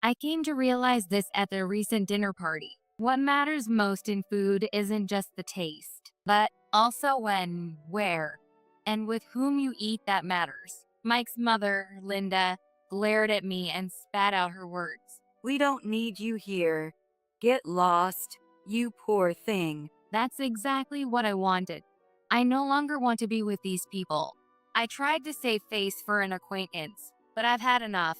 I came to realize this at the recent dinner party. What matters most in food isn't just the taste, but also when, where, and with whom you eat that matters. Mike's mother, Linda, glared at me and spat out her words. We don't need you here. Get lost, you poor thing. That's exactly what I wanted. I no longer want to be with these people. I tried to save face for an acquaintance, but I've had enough.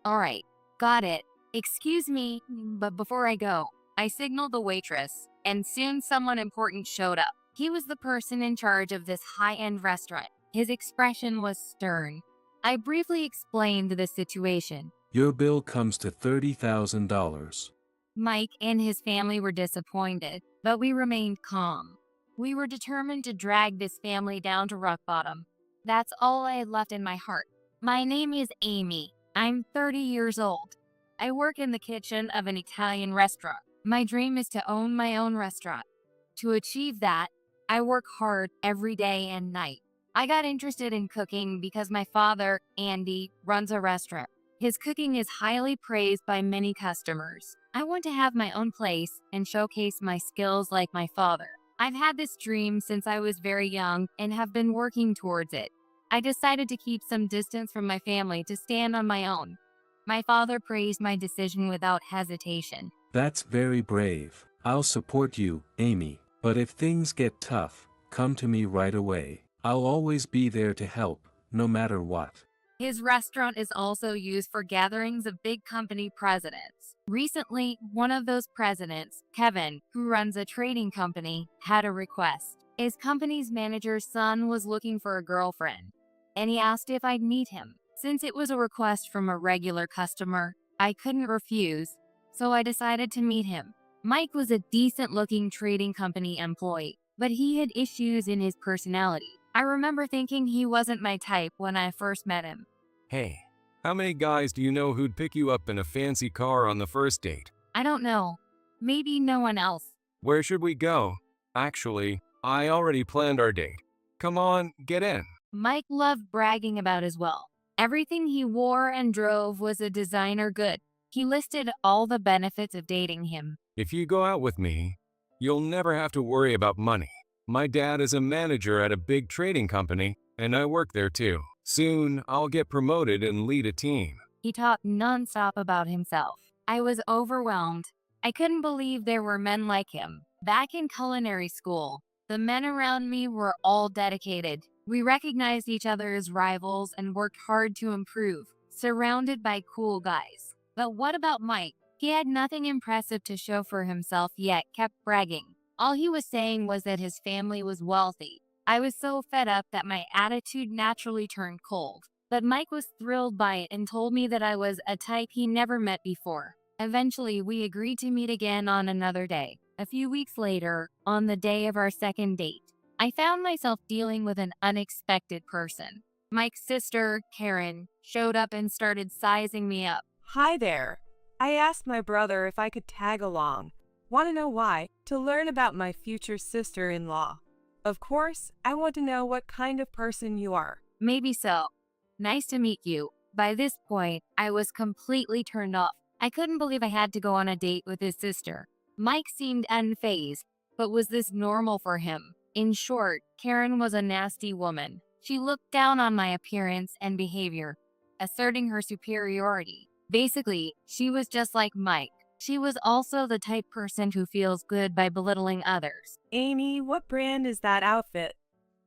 All right, got it. Excuse me, but before I go, I signaled the waitress, and soon someone important showed up. He was the person in charge of this high-end restaurant. His expression was stern. I briefly explained the situation. Your bill comes to $30,000. Mike and his family were disappointed, but we remained calm. We were determined to drag this family down to rock bottom. That's all I had left in my heart. My name is Amy. I'm 30 years old. I work in the kitchen of an Italian restaurant. My dream is to own my own restaurant. To achieve that, I work hard every day and night. I got interested in cooking because my father, Andy, runs a restaurant. His cooking is highly praised by many customers. I want to have my own place and showcase my skills like my father. I've had this dream since I was very young and have been working towards it. I decided to keep some distance from my family to stand on my own. My father praised my decision without hesitation. That's very brave. I'll support you, Amy. But if things get tough, come to me right away. I'll always be there to help, no matter what. His restaurant is also used for gatherings of big company presidents. Recently, one of those presidents, Kevin, who runs a trading company, had a request. His company's manager's son was looking for a girlfriend, and he asked if I'd meet him. Since it was a request from a regular customer, I couldn't refuse, so I decided to meet him. Mike was a decent-looking trading company employee, but he had issues in his personality. I remember thinking he wasn't my type when I first met him. Hey, how many guys do you know who'd pick you up in a fancy car on the first date? I don't know. Maybe no one else. Where should we go? Actually, I already planned our date. Come on, get in. Mike loved bragging about his wealth. Everything he wore and drove was a designer good. He listed all the benefits of dating him. If you go out with me, you'll never have to worry about money. My dad is a manager at a big trading company, and I work there too. Soon, I'll get promoted and lead a team. He talked nonstop about himself. I was overwhelmed. I couldn't believe there were men like him. Back in culinary school, the men around me were all dedicated. We recognized each other as rivals and worked hard to improve, surrounded by cool guys. But what about Mike? He had nothing impressive to show for himself yet kept bragging. All he was saying was that his family was wealthy. I was so fed up that my attitude naturally turned cold. But Mike was thrilled by it and told me that I was a type he never met before. Eventually, we agreed to meet again on another day. A few weeks later, on the day of our second date, I found myself dealing with an unexpected person. Mike's sister, Karen, showed up and started sizing me up. Hi there. I asked my brother if I could tag along. Want to know why? To learn about my future sister-in-law. Of course, I want to know what kind of person you are. Maybe so. Nice to meet you. By this point, I was completely turned off. I couldn't believe I had to go on a date with his sister. Mike seemed unfazed, but was this normal for him? In short, Karen was a nasty woman. She looked down on my appearance and behavior, asserting her superiority. Basically, she was just like Mike. She was also the type person who feels good by belittling others. Amy, what brand is that outfit?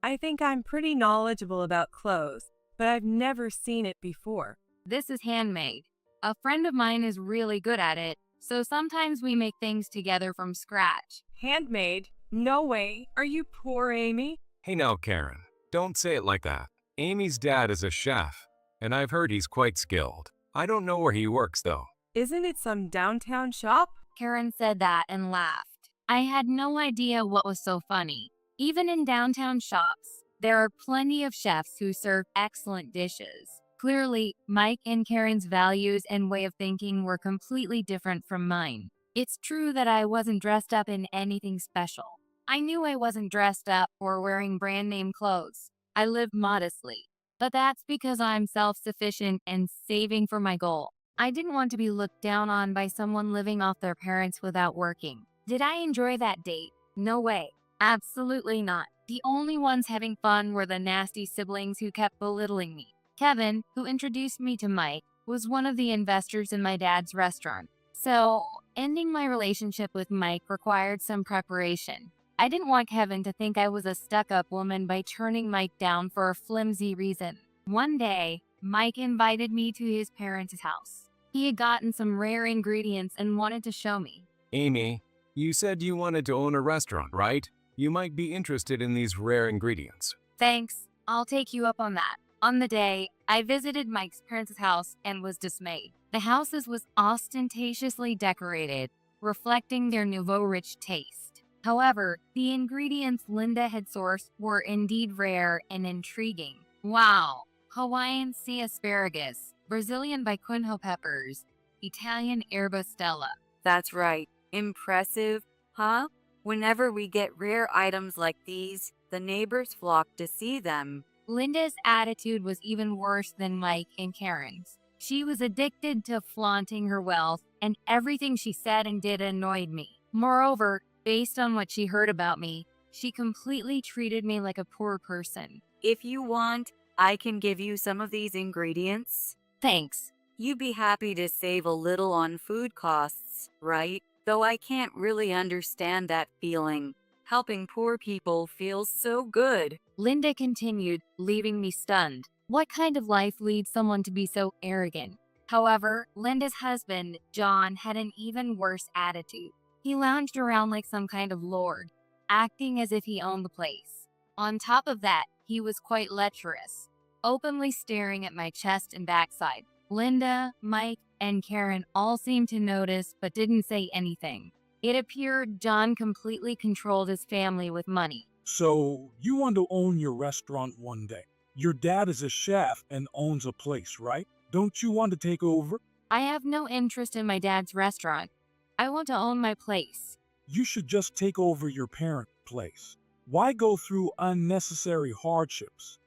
I think I'm pretty knowledgeable about clothes, but I've never seen it before. This is handmade. A friend of mine is really good at it, so sometimes we make things together from scratch. Handmade? No way. Are you poor, Amy? Hey now, Karen. Don't say it like that. Amy's dad is a chef, and I've heard he's quite skilled. I don't know where he works, though. Isn't it some downtown shop? Karen said that and laughed. I had no idea what was so funny. Even in downtown shops, there are plenty of chefs who serve excellent dishes. Clearly, Mike and Karen's values and way of thinking were completely different from mine. It's true that I wasn't dressed up in anything special. I knew I wasn't dressed up or wearing brand name clothes. I lived modestly. But that's because I'm self-sufficient and saving for my goal. I didn't want to be looked down on by someone living off their parents without working. Did I enjoy that date? No way. Absolutely not. The only ones having fun were the nasty siblings who kept belittling me. Kevin, who introduced me to Mike, was one of the investors in my dad's restaurant. So, ending my relationship with Mike required some preparation. I didn't want Kevin to think I was a stuck-up woman by turning Mike down for a flimsy reason. One day, Mike invited me to his parents' house. He had gotten some rare ingredients and wanted to show me. Amy, you said you wanted to own a restaurant, right? You might be interested in these rare ingredients. Thanks, I'll take you up on that. On the day, I visited Mike's parents' house and was dismayed. The house was ostentatiously decorated, reflecting their nouveau rich taste. However, the ingredients Linda had sourced were indeed rare and intriguing. Wow! Hawaiian sea asparagus, Brazilian vicunho peppers, Italian erba stella. That's right. Impressive, huh? Whenever we get rare items like these, the neighbors flock to see them. Linda's attitude was even worse than Mike and Karen's. She was addicted to flaunting her wealth, and everything she said and did annoyed me. Moreover, based on what she heard about me, she completely treated me like a poor person. If you want, I can give you some of these ingredients. Thanks. You'd be happy to save a little on food costs, right? Though I can't really understand that feeling. Helping poor people feels so good. Linda continued, leaving me stunned. What kind of life leads someone to be so arrogant? However, Linda's husband, John, had an even worse attitude. He lounged around like some kind of lord, acting as if he owned the place. On top of that, he was quite lecherous, openly staring at my chest and backside. Linda, Mike, and Karen all seemed to notice but didn't say anything. It appeared John completely controlled his family with money. So, you want to own your restaurant one day. Your dad is a chef and owns a place, right? Don't you want to take over? I have no interest in my dad's restaurant. I want to own my place. You should just take over your parent place. Why go through unnecessary hardships?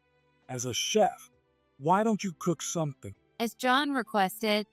As a chef, why don't you cook something? As John requested,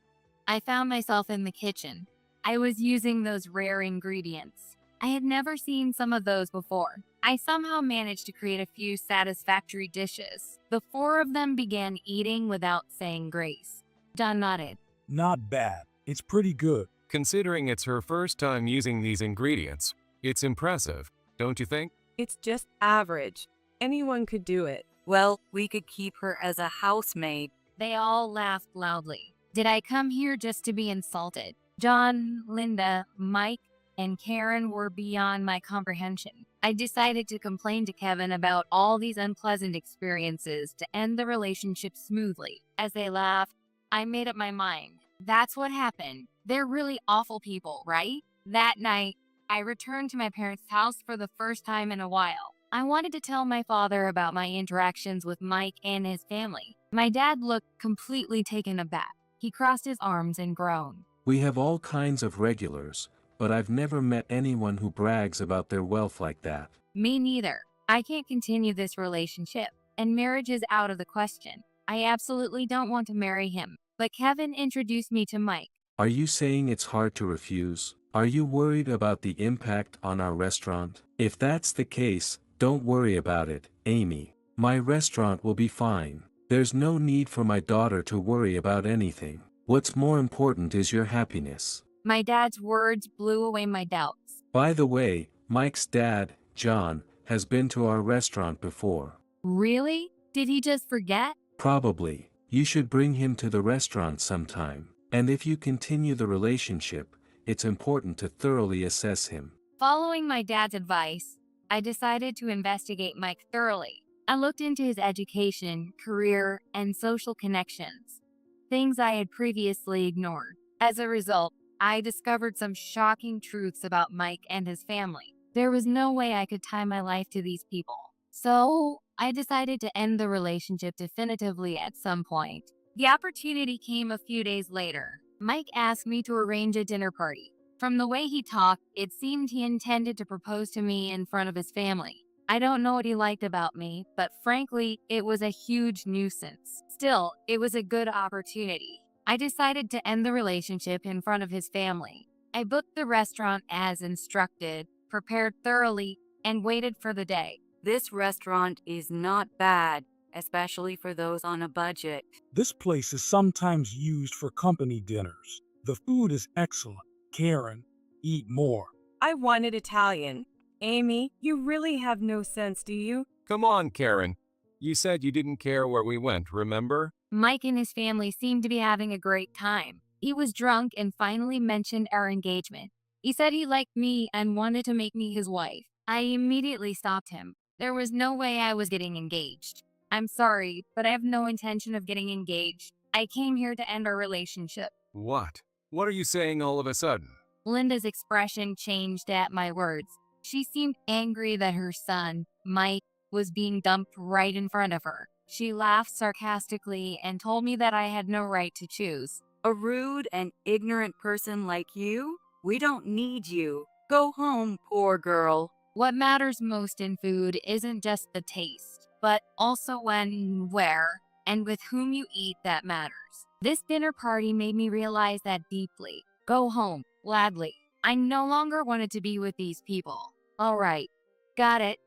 I found myself in the kitchen. I was using those rare ingredients. I had never seen some of those before. I somehow managed to create a few satisfactory dishes. The four of them began eating without saying grace. John nodded. Not bad. It's pretty good. Considering it's her first time using these ingredients, it's impressive, don't you think? It's just average. Anyone could do it. Well, we could keep her as a housemaid. They all laughed loudly. Did I come here just to be insulted? John, Linda, Mike, and Karen were beyond my comprehension. I decided to complain to Kevin about all these unpleasant experiences to end the relationship smoothly. As they laughed, I made up my mind. That's what happened. They're really awful people, right? That night, I returned to my parents' house for the first time in a while. I wanted to tell my father about my interactions with Mike and his family. My dad looked completely taken aback. He crossed his arms and groaned. We have all kinds of regulars, but I've never met anyone who brags about their wealth like that. Me neither. I can't continue this relationship, and marriage is out of the question. I absolutely don't want to marry him. But Kevin introduced me to Mike. Are you saying it's hard to refuse? Are you worried about the impact on our restaurant? If that's the case, don't worry about it, Amy. My restaurant will be fine. There's no need for my daughter to worry about anything. What's more important is your happiness. My dad's words blew away my doubts. By the way, Mike's dad, John, has been to our restaurant before. Really? Did he just forget? Probably. You should bring him to the restaurant sometime. And if you continue the relationship, it's important to thoroughly assess him. Following my dad's advice, I decided to investigate Mike thoroughly. I looked into his education, career, and social connections, things I had previously ignored. As a result, I discovered some shocking truths about Mike and his family. There was no way I could tie my life to these people. So, I decided to end the relationship definitively at some point. The opportunity came a few days later. Mike asked me to arrange a dinner party. From the way he talked, it seemed he intended to propose to me in front of his family. I don't know what he liked about me, but frankly, it was a huge nuisance. Still, it was a good opportunity. I decided to end the relationship in front of his family. I booked the restaurant as instructed, prepared thoroughly, and waited for the day. This restaurant is not bad, especially for those on a budget. This place is sometimes used for company dinners. The food is excellent. Karen, eat more. I wanted Italian. Amy, you really have no sense, do you? Come on, Karen. You said you didn't care where we went, remember? Mike and his family seemed to be having a great time. He was drunk and finally mentioned our engagement. He said he liked me and wanted to make me his wife. I immediately stopped him. There was no way I was getting engaged. I'm sorry, but I have no intention of getting engaged. I came here to end our relationship. What? What are you saying all of a sudden? Linda's expression changed at my words. She seemed angry that her son, Mike, was being dumped right in front of her. She laughed sarcastically and told me that I had no right to choose. A rude and ignorant person like you? We don't need you. Go home, poor girl. What matters most in food isn't just the taste, but also when, where, and with whom you eat that matters. This dinner party made me realize that deeply. Go home, gladly. I no longer wanted to be with these people. All right, got it.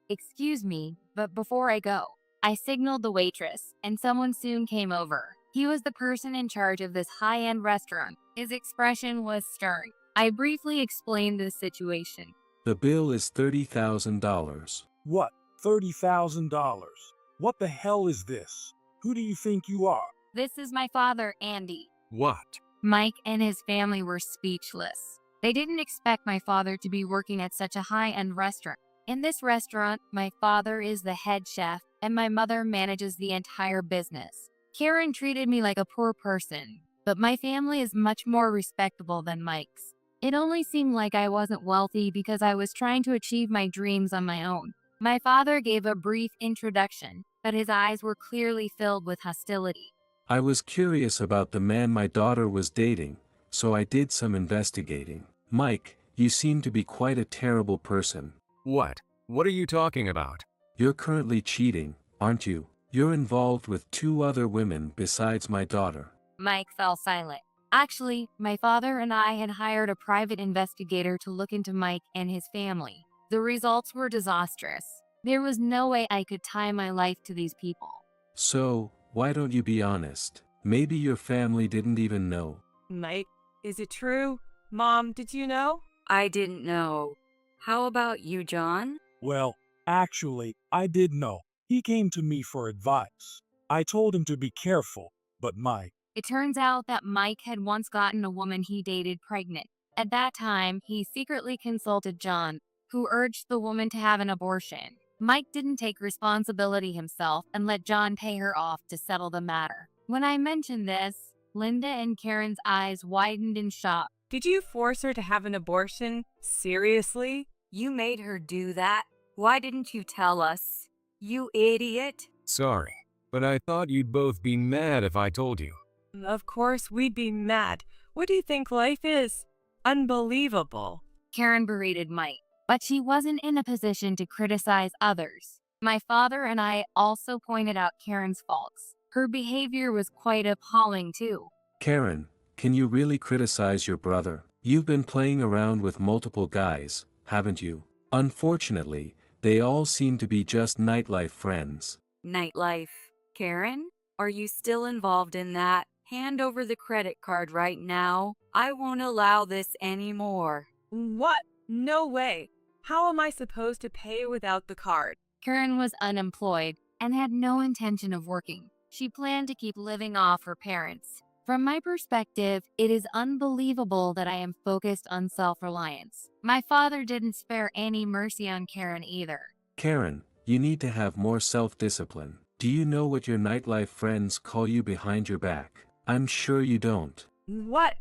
Excuse me, but before I go, I signaled the waitress, and someone soon came over. He was the person in charge of this high-end restaurant. His expression was stern. I briefly explained the situation. The bill is $30,000. What? $30,000? What the hell is this? Who do you think you are? This is my father, Andy. What? Mike and his family were speechless. They didn't expect my father to be working at such a high-end restaurant. In this restaurant, my father is the head chef, and my mother manages the entire business. Karen treated me like a poor person, but my family is much more respectable than Mike's. It only seemed like I wasn't wealthy because I was trying to achieve my dreams on my own. My father gave a brief introduction, but his eyes were clearly filled with hostility. I was curious about the man my daughter was dating, so I did some investigating. Mike, you seem to be quite a terrible person. What? What are you talking about? You're currently cheating, aren't you? You're involved with 2 other women besides my daughter. Mike fell silent. Actually, my father and I had hired a private investigator to look into Mike and his family. The results were disastrous. There was no way I could tie my life to these people. So, why don't you be honest? Maybe your family didn't even know. Mike, is it true? Mom, did you know? I didn't know. How about you, John? Well, actually, I did know. He came to me for advice. I told him to be careful, but Mike. It turns out that Mike had once gotten a woman he dated pregnant. At that time, he secretly consulted John, who urged the woman to have an abortion. Mike didn't take responsibility himself and let John pay her off to settle the matter. When I mentioned this, Linda and Karen's eyes widened in shock. Did you force her to have an abortion? Seriously? You made her do that? Why didn't you tell us? You idiot. Sorry, but I thought you'd both be mad if I told you. Of course we'd be mad. What do you think life is? Unbelievable. Karen berated Mike, but she wasn't in a position to criticize others. My father and I also pointed out Karen's faults. Her behavior was quite appalling too. Karen, can you really criticize your brother? You've been playing around with multiple guys, haven't you? Unfortunately, they all seem to be just nightlife friends. Nightlife. Karen, are you still involved in that? Hand over the credit card right now. I won't allow this anymore. What? No way. How am I supposed to pay without the card? Karen was unemployed and had no intention of working. She planned to keep living off her parents. From my perspective, it is unbelievable that I am focused on self-reliance. My father didn't spare any mercy on Karen either. Karen, you need to have more self-discipline. Do you know what your nightlife friends call you behind your back? I'm sure you don't. What?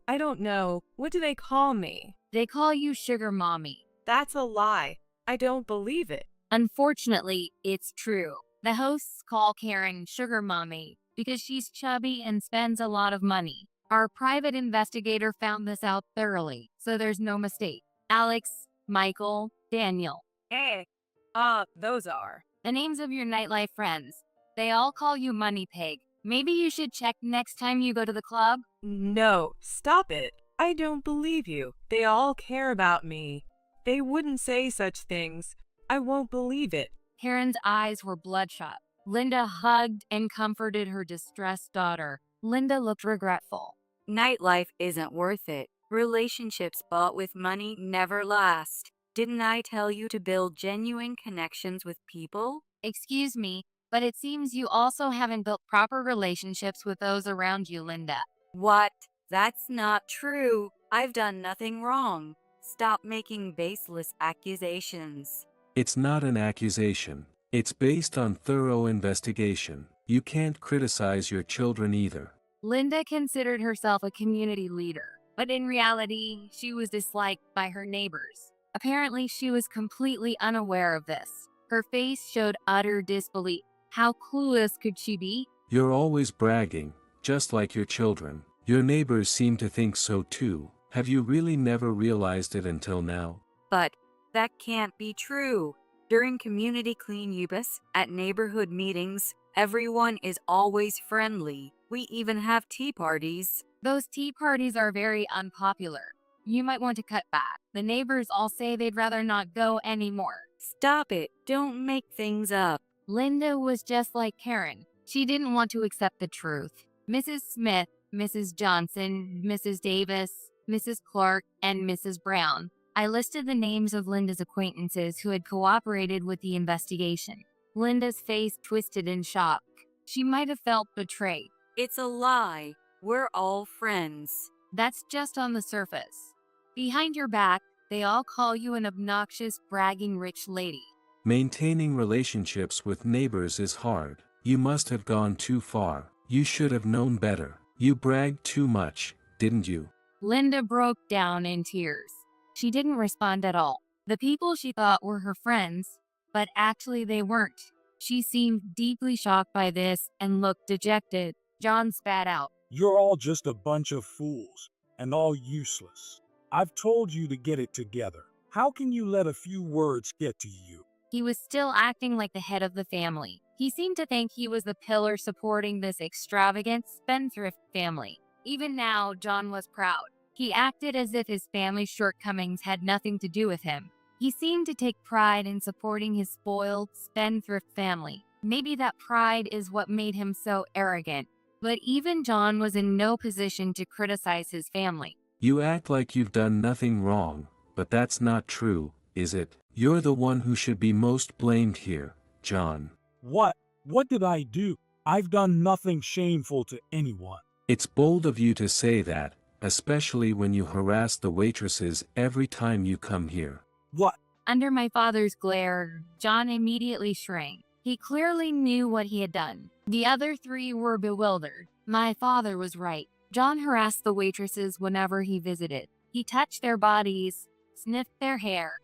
I don't know. What do they call me? They call you Sugar Mommy. That's a lie. I don't believe it. Unfortunately, it's true. The hosts call Karen Sugar Mommy because she's chubby and spends a lot of money. Our private investigator found this out thoroughly, so there's no mistake. Alex, Michael, Daniel. Those are. The names of your nightlife friends. They all call you Money Pig. Maybe you should check next time you go to the club. No, stop it. I don't believe you. They all care about me. They wouldn't say such things. I won't believe it. Karen's eyes were bloodshot. Linda hugged and comforted her distressed daughter. Linda looked regretful. Nightlife isn't worth it. Relationships bought with money never last. Didn't I tell you to build genuine connections with people? Excuse me, but it seems you also haven't built proper relationships with those around you, Linda. What? That's not true. I've done nothing wrong. Stop making baseless accusations. It's not an accusation. It's based on thorough investigation. You can't criticize your children either. Linda considered herself a community leader, but in reality, she was disliked by her neighbors. Apparently, she was completely unaware of this. Her face showed utter disbelief. How clueless could she be? You're always bragging, just like your children. Your neighbors seem to think so too. Have you really never realized it until now? But that can't be true. During community cleanups, at neighborhood meetings, everyone is always friendly. We even have tea parties. Those tea parties are very unpopular. You might want to cut back. The neighbors all say they'd rather not go anymore. Stop it. Don't make things up. Linda was just like Karen. She didn't want to accept the truth. Mrs. Smith, Mrs. Johnson, Mrs. Davis, Mrs. Clark, and Mrs. Brown. I listed the names of Linda's acquaintances who had cooperated with the investigation. Linda's face twisted in shock. She might have felt betrayed. It's a lie. We're all friends. That's just on the surface. Behind your back, they all call you an obnoxious, bragging rich lady. Maintaining relationships with neighbors is hard. You must have gone too far. You should have known better. You bragged too much, didn't you? Linda broke down in tears. She didn't respond at all. The people she thought were her friends, but actually they weren't. She seemed deeply shocked by this and looked dejected. John spat out. You're all just a bunch of fools, and all useless. I've told you to get it together. How can you let a few words get to you? He was still acting like the head of the family. He seemed to think he was the pillar supporting this extravagant spendthrift family. Even now, John was proud. He acted as if his family's shortcomings had nothing to do with him. He seemed to take pride in supporting his spoiled, spendthrift family. Maybe that pride is what made him so arrogant. But even John was in no position to criticize his family. You act like you've done nothing wrong, but that's not true, is it? You're the one who should be most blamed here, John. What? What did I do? I've done nothing shameful to anyone. It's bold of you to say that, especially when you harass the waitresses every time you come here. What? Under my father's glare, John immediately shrank. He clearly knew what he had done. The other three were bewildered. My father was right. John harassed the waitresses whenever he visited. He touched their bodies, sniffed their hair,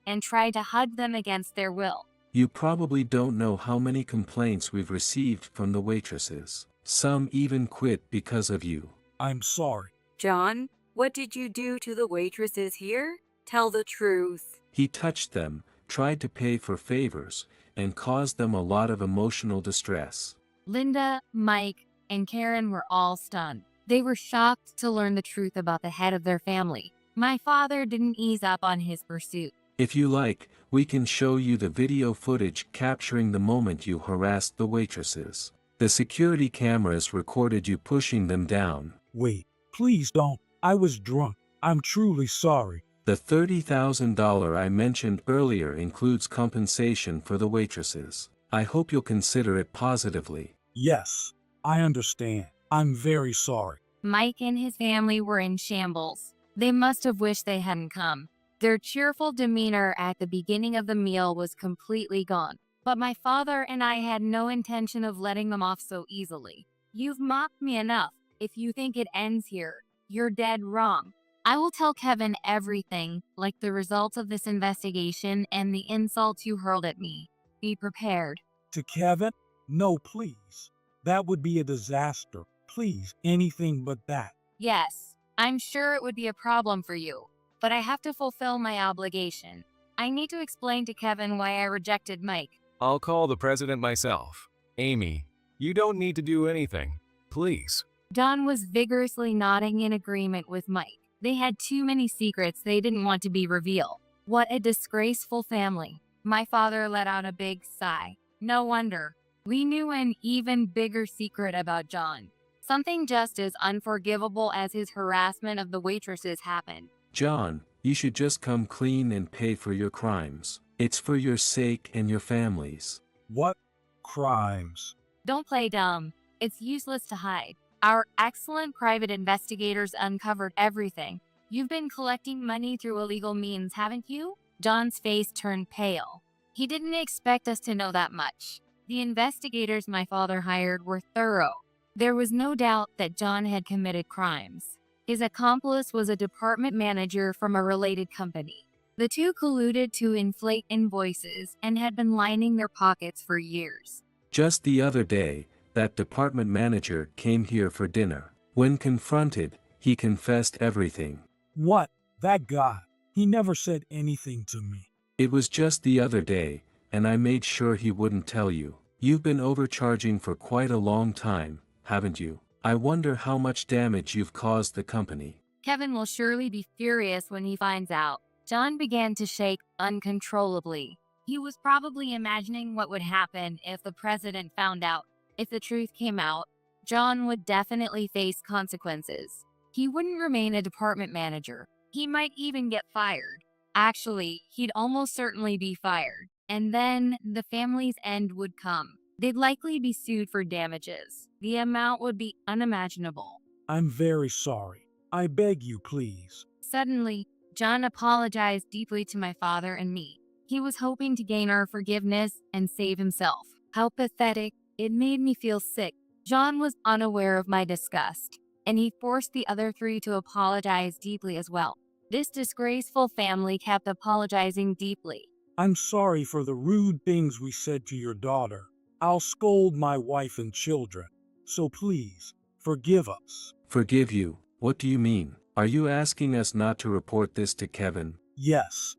and tried to hug them against their will. You probably don't know how many complaints we've received from the waitresses. Some even quit because of you. I'm sorry. John, what did you do to the waitresses here? Tell the truth. He touched them, tried to pay for favors, and caused them a lot of emotional distress. Linda, Mike, and Karen were all stunned. They were shocked to learn the truth about the head of their family. My father didn't ease up on his pursuit. If you like, we can show you the video footage capturing the moment you harassed the waitresses. The security cameras recorded you pushing them down. Wait, please don't. I was drunk. I'm truly sorry. The $30,000 I mentioned earlier includes compensation for the waitresses. I hope you'll consider it positively. Yes, I understand. I'm very sorry. Mike and his family were in shambles. They must have wished they hadn't come. Their cheerful demeanor at the beginning of the meal was completely gone. But my father and I had no intention of letting them off so easily. You've mocked me enough. If you think it ends here, you're dead wrong. I will tell Kevin everything, like the results of this investigation and the insults you hurled at me. Be prepared. To Kevin? No, please. That would be a disaster. Please, anything but that. Yes, I'm sure it would be a problem for you, but I have to fulfill my obligation. I need to explain to Kevin why I rejected Mike. I'll call the president myself. Amy, You don't need to do anything. Please. John was vigorously nodding in agreement with Mike. They had too many secrets they didn't want to be revealed. What a disgraceful family. My father let out a big sigh. No wonder. We knew an even bigger secret about John. Something just as unforgivable as his harassment of the waitresses happened. John, you should just come clean and pay for your crimes. It's for your sake and your family's. What crimes? Don't play dumb. It's useless to hide. Our excellent private investigators uncovered everything. You've been collecting money through illegal means, haven't you? John's face turned pale. He didn't expect us to know that much. The investigators my father hired were thorough. There was no doubt that John had committed crimes. His accomplice was a department manager from a related company. The two colluded to inflate invoices and had been lining their pockets for years. Just the other day, that department manager came here for dinner. When confronted, he confessed everything. What? That guy. He never said anything to me. It was just the other day, and I made sure he wouldn't tell you. You've been overcharging for quite a long time, haven't you? I wonder how much damage you've caused the company. Kevin will surely be furious when he finds out. John began to shake uncontrollably. He was probably imagining what would happen if the president found out. If the truth came out, John would definitely face consequences. He wouldn't remain a department manager. He might even get fired. Actually, he'd almost certainly be fired. And then the family's end would come. They'd likely be sued for damages. The amount would be unimaginable. I'm very sorry. I beg you, please. Suddenly, John apologized deeply to my father and me. He was hoping to gain our forgiveness and save himself. How pathetic. It made me feel sick. John was unaware of my disgust, and he forced the other three to apologize deeply as well. This disgraceful family kept apologizing deeply. I'm sorry for the rude things we said to your daughter. I'll scold my wife and children. So please, forgive us. Forgive you? What do you mean? Are you asking us not to report this to Kevin? Yes,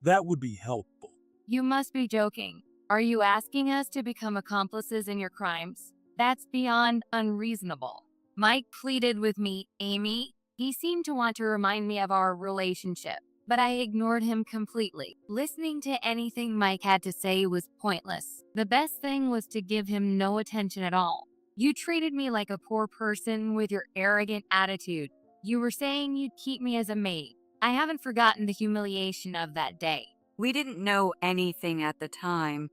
that would be helpful. You must be joking. Are you asking us to become accomplices in your crimes? That's beyond unreasonable. Mike pleaded with me, Amy. He seemed to want to remind me of our relationship, but I ignored him completely. Listening to anything Mike had to say was pointless. The best thing was to give him no attention at all. You treated me like a poor person with your arrogant attitude. You were saying you'd keep me as a maid. I haven't forgotten the humiliation of that day. We didn't know anything at the time.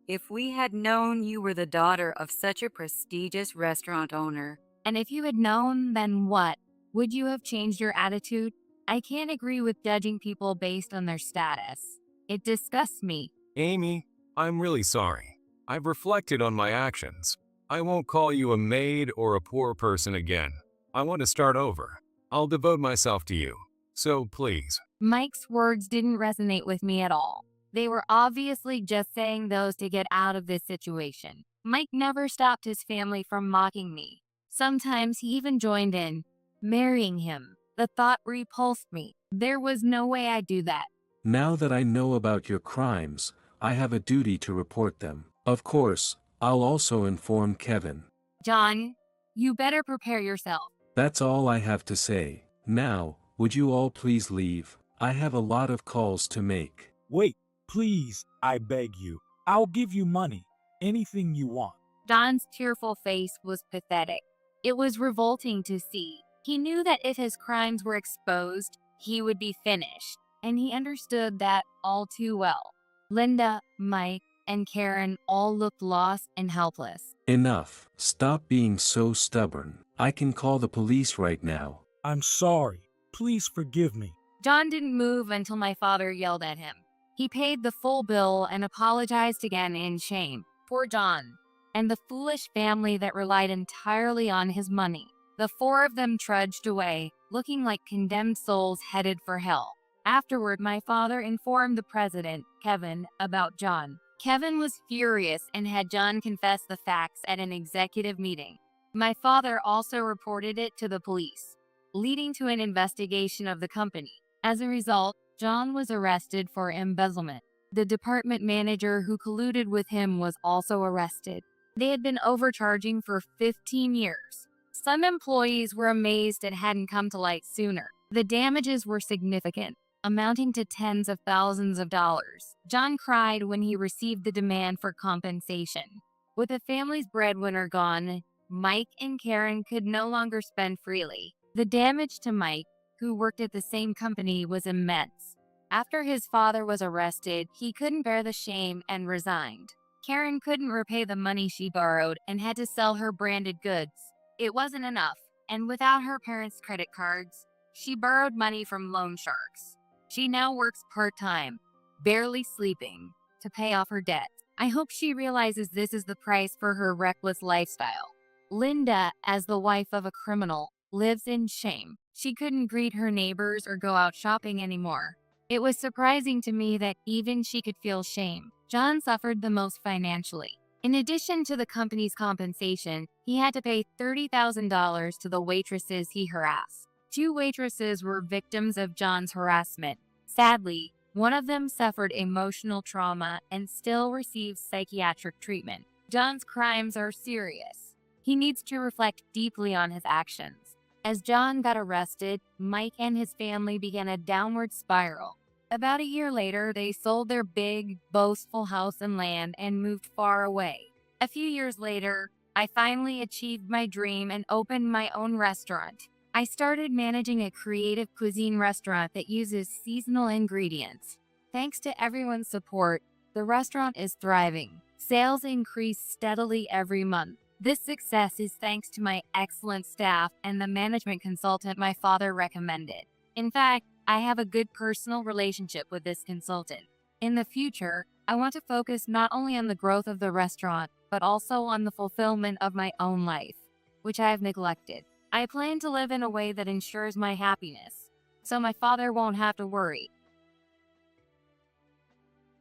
If we had known you were the daughter of such a prestigious restaurant owner. And if you had known, then what? Would you have changed your attitude? I can't agree with judging people based on their status. It disgusts me. Amy, I'm really sorry. I've reflected on my actions. I won't call you a maid or a poor person again. I want to start over. I'll devote myself to you. So please. Mike's words didn't resonate with me at all. They were obviously just saying those to get out of this situation. Mike never stopped his family from mocking me. Sometimes he even joined in. Marrying him. The thought repulsed me. There was no way I'd do that. Now that I know about your crimes, I have a duty to report them. Of course, I'll also inform Kevin. John, you better prepare yourself. That's all I have to say. Now, would you all please leave? I have a lot of calls to make. Wait, please, I beg you. I'll give you money. Anything you want. John's tearful face was pathetic. It was revolting to see. He knew that if his crimes were exposed, he would be finished, and he understood that all too well. Linda, Mike, and Karen all looked lost and helpless. Enough. Stop being so stubborn. I can call the police right now. I'm sorry. Please forgive me. John didn't move until my father yelled at him. He paid the full bill and apologized again in shame. Poor John, and the foolish family that relied entirely on his money. The four of them trudged away, looking like condemned souls headed for hell. Afterward, my father informed the president, Kevin, about John. Kevin was furious and had John confess the facts at an executive meeting. My father also reported it to the police, leading to an investigation of the company. As a result, John was arrested for embezzlement. The department manager who colluded with him was also arrested. They had been overcharging for 15 years. Some employees were amazed it hadn't come to light sooner. The damages were significant, amounting to tens of thousands of dollars. John cried when he received the demand for compensation. With the family's breadwinner gone, Mike and Karen could no longer spend freely. The damage to Mike, who worked at the same company, was immense. After his father was arrested, he couldn't bear the shame and resigned. Karen couldn't repay the money she borrowed and had to sell her branded goods. It wasn't enough, and without her parents' credit cards, she borrowed money from loan sharks. She now works part-time, barely sleeping, to pay off her debt. I hope she realizes this is the price for her reckless lifestyle. Linda, as the wife of a criminal, lives in shame. She couldn't greet her neighbors or go out shopping anymore. It was surprising to me that even she could feel shame. John suffered the most financially. In addition to the company's compensation, he had to pay $30,000 to the waitresses he harassed. 2 waitresses were victims of John's harassment. Sadly, one of them suffered emotional trauma and still receives psychiatric treatment. John's crimes are serious. He needs to reflect deeply on his actions. As John got arrested, Mike and his family began a downward spiral. About a year later, they sold their big, boastful house and land and moved far away. A few years later, I finally achieved my dream and opened my own restaurant. I started managing a creative cuisine restaurant that uses seasonal ingredients. Thanks to everyone's support, the restaurant is thriving. Sales increase steadily every month. This success is thanks to my excellent staff and the management consultant my father recommended. In fact, I have a good personal relationship with this consultant. In the future, I want to focus not only on the growth of the restaurant, but also on the fulfillment of my own life, which I have neglected. I plan to live in a way that ensures my happiness, so my father won't have to worry.